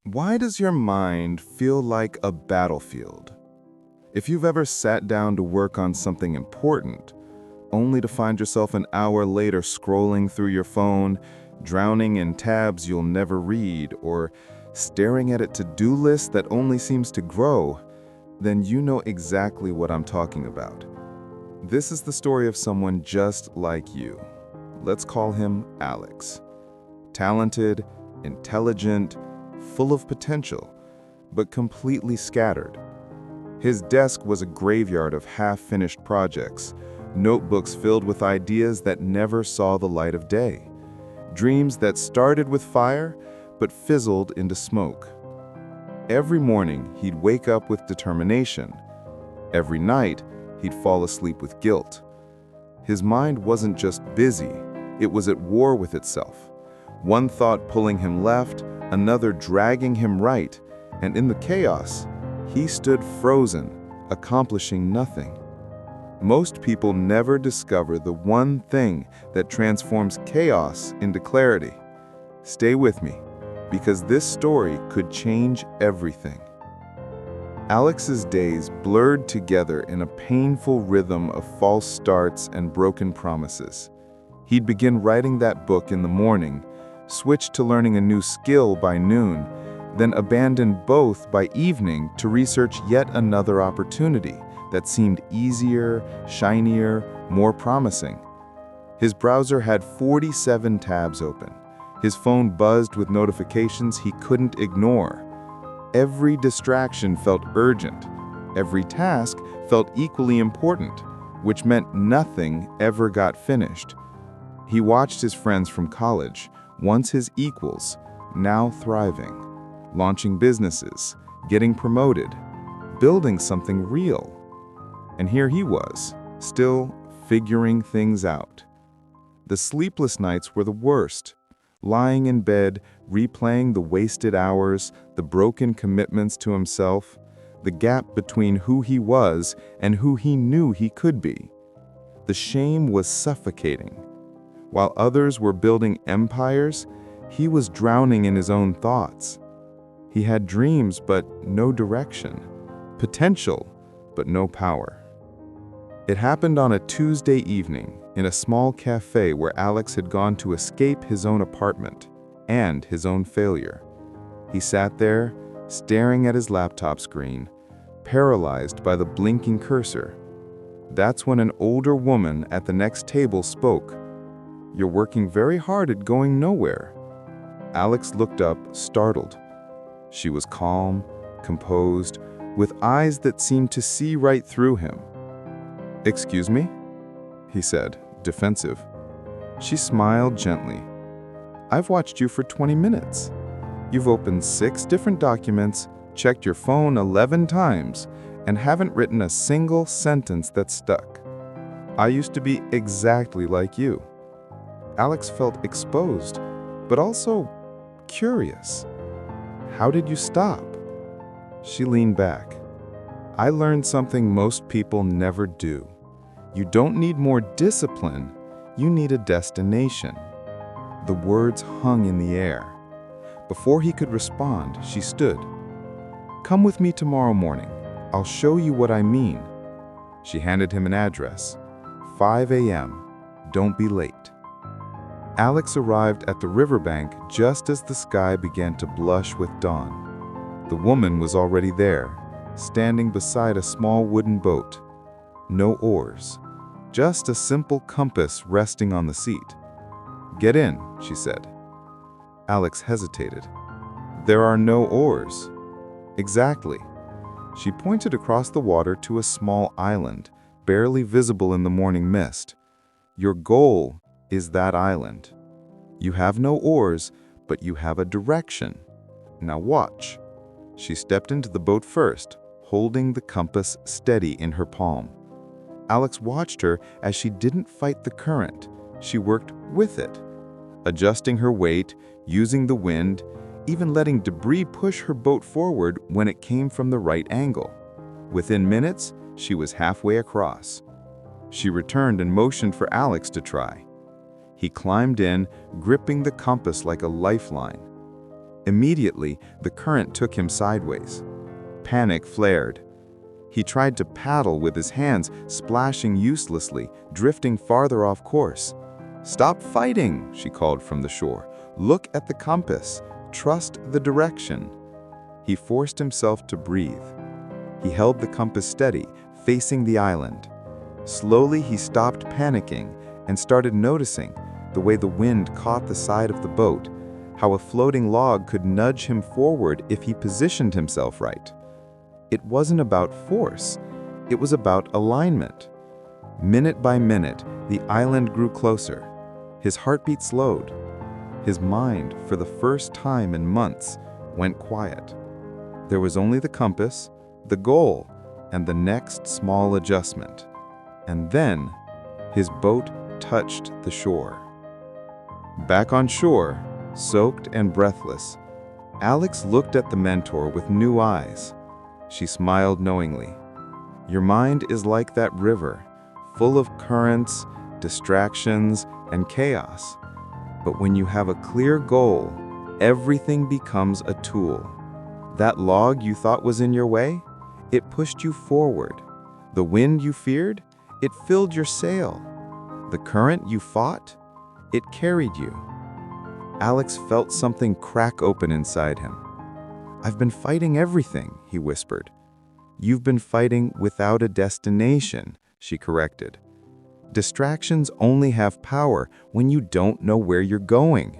Why does your mind feel like a battlefield? If you've ever sat down to work on something important, only to find yourself an hour later scrolling through your phone, drowning in tabs you'll never read, or staring at a to-do list that only seems to grow, then you know exactly what I'm talking about. This is the story of someone just like you. Let's call him Alex. Talented, intelligent, full of potential, but completely scattered. His desk was a graveyard of half-finished projects, notebooks filled with ideas that never saw the light of day, dreams that started with fire but fizzled into smoke. Every morning, he'd wake up with determination. Every night, he'd fall asleep with guilt. His mind wasn't just busy, it was at war with itself. One thought pulling him left, another dragging him right, and in the chaos, he stood frozen, accomplishing nothing. Most people never discover the one thing that transforms chaos into clarity. Stay with me, because this story could change everything. Alex's days blurred together in a painful rhythm of false starts and broken promises. He'd begin writing that book in the morning, switch to learning a new skill by noon, then abandon both by evening to research yet another opportunity that seemed easier, shinier, more promising. His browser had 47 tabs open. His phone buzzed with notifications he couldn't ignore. Every distraction felt urgent. Every task felt equally important, which meant nothing ever got finished. He watched his friends from college, once his equals, now thriving, launching businesses, getting promoted, building something real. And here he was, still figuring things out. The sleepless nights were the worst. Lying in bed, replaying the wasted hours, the broken commitments to himself, the gap between who he was and who he knew he could be. The shame was suffocating. While others were building empires, he was drowning in his own thoughts. He had dreams but no direction, potential but no power. It happened on a Tuesday evening in a small cafe where Alex had gone to escape his own apartment and his own failure. He sat there, staring at his laptop screen, paralyzed by the blinking cursor. That's when an older woman at the next table spoke. "You're working very hard at going nowhere." Alex looked up, startled. She was calm, composed, with eyes that seemed to see right through him. "Excuse me?" he said, defensive. She smiled gently. "I've watched you for 20 minutes. You've opened 6 different documents, checked your phone 11 times, and haven't written a single sentence that stuck. I used to be exactly like you." Alex felt exposed, but also curious. "How did you stop?" She leaned back. "I learned something most people never do. You don't need more discipline, you need a destination." The words hung in the air. Before he could respond, she stood. "Come with me tomorrow morning. I'll show you what I mean." She handed him an address. 5 a.m. Don't be late. Alex arrived at the riverbank just as the sky began to blush with dawn. The woman was already there, standing beside a small wooden boat. No oars, just a simple compass resting on the seat. "Get in," she said. Alex hesitated. "There are no oars." "Exactly." She pointed across the water to a small island, barely visible in the morning mist. "Your goal is that island. You have no oars, but you have a direction. Now watch." She stepped into the boat first, holding the compass steady in her palm. Alex watched her as she didn't fight the current. She worked with it, adjusting her weight, using the wind, even letting debris push her boat forward when it came from the right angle. Within minutes, she was halfway across. She returned and motioned for Alex to try. He climbed in, gripping the compass like a lifeline. Immediately, the current took him sideways. Panic flared. He tried to paddle with his hands, splashing uselessly, drifting farther off course. "Stop fighting," she called from the shore. "Look at the compass. Trust the direction." He forced himself to breathe. He held the compass steady, facing the island. Slowly, he stopped panicking and started noticing the way the wind caught the side of the boat, how a floating log could nudge him forward if he positioned himself right. It wasn't about force, it was about alignment. Minute by minute, the island grew closer. His heartbeat slowed. His mind, for the first time in months, went quiet. There was only the compass, the goal, and the next small adjustment. And then, his boat touched the shore. Back on shore, soaked and breathless, Alex looked at the mentor with new eyes. She smiled knowingly. "Your mind is like that river, full of currents, distractions, and chaos. But when you have a clear goal, everything becomes a tool. That log you thought was in your way, it pushed you forward. The wind you feared, it filled your sail. The current you fought, it carried you." Alex felt something crack open inside him. "I've been fighting everything," he whispered. "You've been fighting without a destination," she corrected. "Distractions only have power when you don't know where you're going.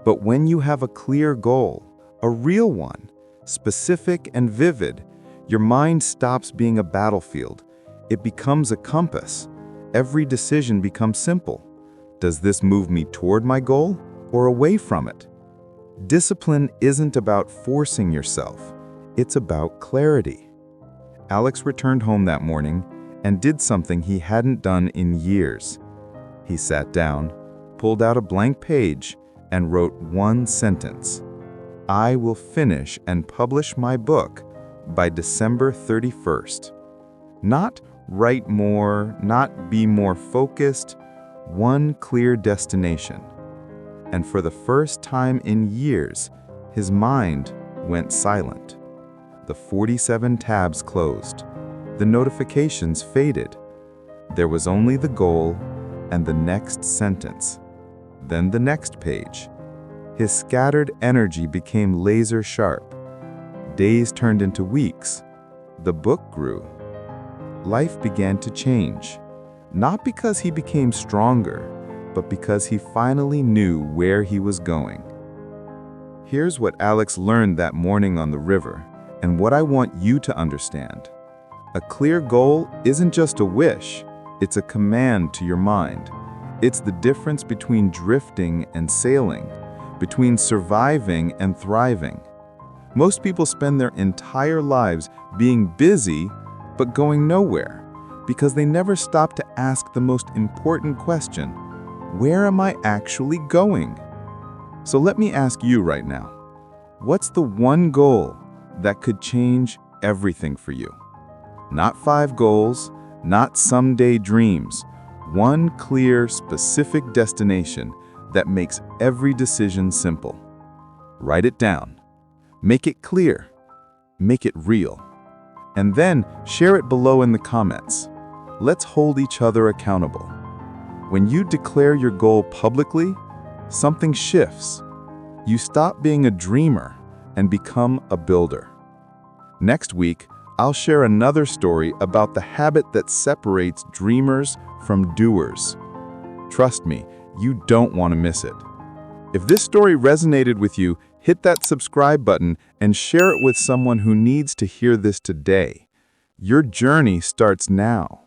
But when you have a clear goal, a real one, specific and vivid, your mind stops being a battlefield. It becomes a compass. Every decision becomes simple. Does this move me toward my goal or away from it?" Discipline isn't about forcing yourself. It's about clarity. Alex returned home that morning and did something he hadn't done in years. He sat down, pulled out a blank page, and wrote one sentence. "I will finish and publish my book by December 31st. Not write more, not be more focused, one clear destination. And for the first time in years, his mind went silent. The 47 tabs closed. The notifications faded. There was only the goal and the next sentence. Then the next page. His scattered energy became laser sharp. Days turned into weeks. The book grew. Life began to change, not because he became stronger, but because he finally knew where he was going. Here's what Alex learned that morning on the river, and what I want you to understand. A clear goal isn't just a wish, it's a command to your mind. It's the difference between drifting and sailing, between surviving and thriving. Most people spend their entire lives being busy, but going nowhere, because they never stop to ask the most important question: where am I actually going? So let me ask you right now, what's the one goal that could change everything for you? Not 5 goals, not someday dreams, one clear, specific destination that makes every decision simple. Write it down. Make it clear. Make it real. And then share it below in the comments. Let's hold each other accountable. When you declare your goal publicly, something shifts. You stop being a dreamer and become a builder. Next week, I'll share another story about the habit that separates dreamers from doers. Trust me, you don't want to miss it. If this story resonated with you, hit that subscribe button and share it with someone who needs to hear this today. Your journey starts now.